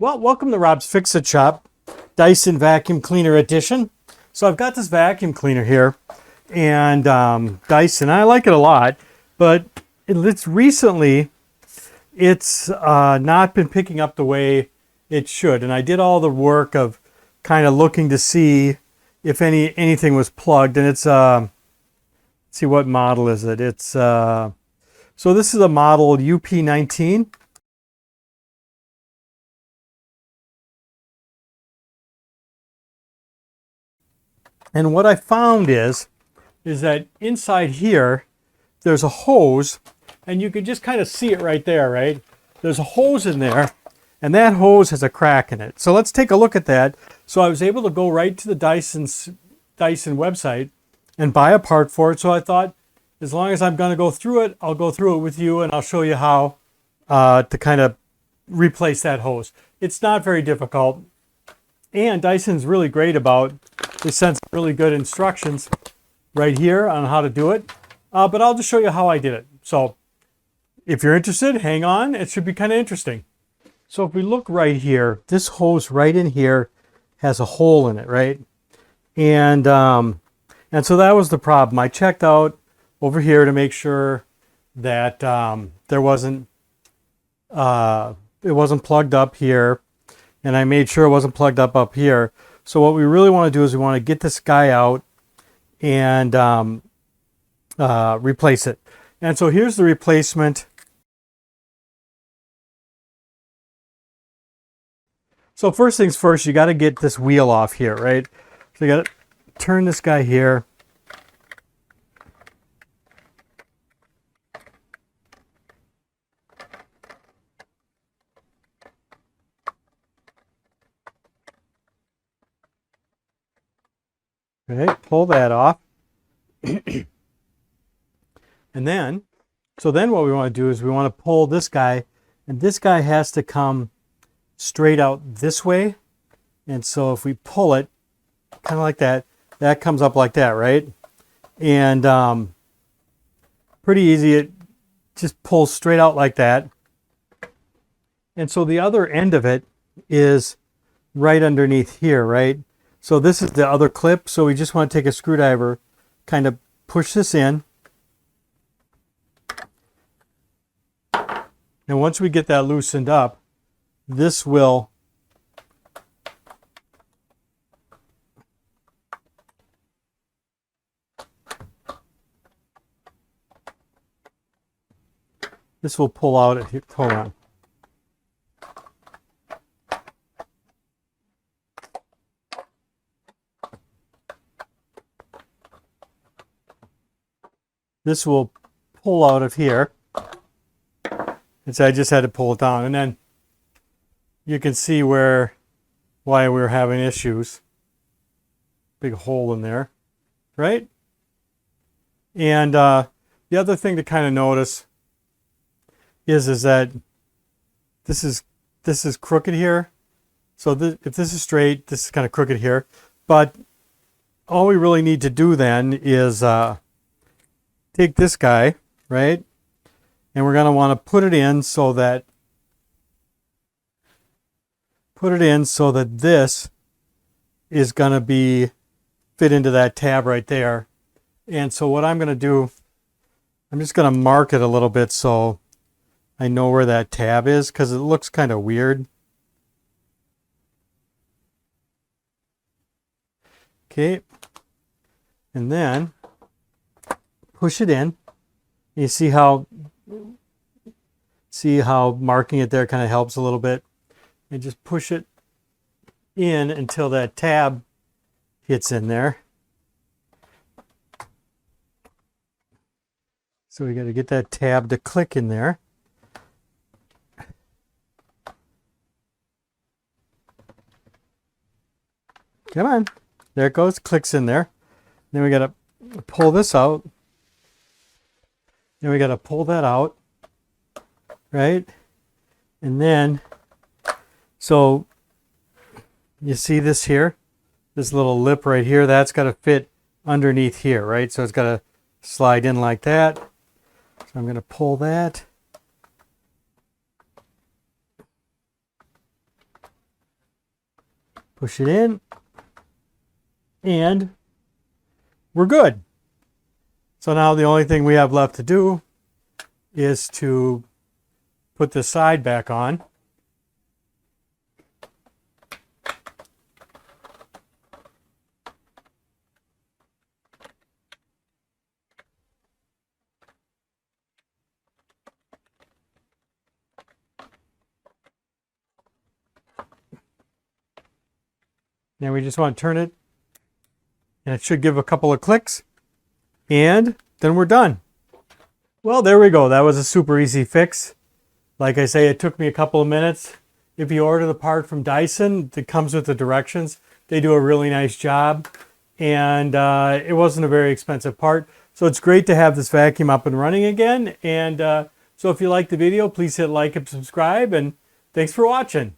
Well, welcome to Rob's Fix-It Shop, Dyson Vacuum Cleaner Edition. So I've got this vacuum cleaner here, and Dyson, I like it a lot, but recently it's not been picking up the way it should. And I did all the work of kind of looking to see if anything was plugged. And it's, let's see, what model is it? It's, so this is a model UP19. And what I found is that inside here, there's a hose, and you can just kind of see it right there, right? There's a hose in there, and that hose has a crack in it. So let's take a look at that. So I was able to go right to the Dyson website and buy a part for it. So I thought, as long as I'm going to go through it, I'll go through it with you, and I'll show you how to kind of replace that hose. It's not very difficult. And Dyson's really great about, they sent some really good instructions right here on how to do it. But I'll just show you how I did it. So if you're interested, hang on. It should be kind of interesting. So if we look right here, this hose right in here has a hole in it, right? And so that was the problem. I checked out over here to make sure that it wasn't plugged up here. And I made sure it wasn't plugged up here. So what we really want to do is we want to get this guy out and replace it. And so here's the replacement. So first things first, you got to get this wheel off here, right? So you got to turn this guy here. Okay, pull that off. And then, what we want to do is we want to pull this guy, and this guy has to come straight out this way. And so if we pull it kind of like that, that comes up like that, right? And pretty easy. It just pulls straight out like that. And so the other end of it is right underneath here, right? So this is the other clip. So we just want to take a screwdriver, kind of push this in. And once we get that loosened up, this will pull out. Hold on. This will pull out of here. And so I just had to pull it down. And then you can see why we're having issues. Big hole in there, right? And the other thing to kind of notice is that this is crooked here. So if this is straight, this is kind of crooked here. But all we really need to do then is take this guy, right? And we're going to want to put it in so that this is going to be fit into that tab right there. And so what I'm going to do, I'm just going to mark it a little bit so I know where that tab is, because it looks kind of weird. Okay. And then push it in. You see how marking it there kind of helps a little bit. And just push it in until that tab hits in there. So we got to get that tab to click in there. Come on. There it goes. Clicks in there. Then we got to pull this out. Then we got to pull that out. Right? And then, so you see this here? This little lip right here, that's got to fit underneath here, right? So it's got to slide in like that. So I'm going to pull that. Push it in, and we're good. So now the only thing we have left to do is to put the side back on. Now we just want to turn it, and it should give a couple of clicks, and then we're done. Well, there we go. That was a super easy fix. Like I say, it took me a couple of minutes. If you order the part from Dyson, it comes with the directions. They do a really nice job, and it wasn't a very expensive part. So it's great to have this vacuum up and running again. And so if you liked the video, please hit like and subscribe, and thanks for watching.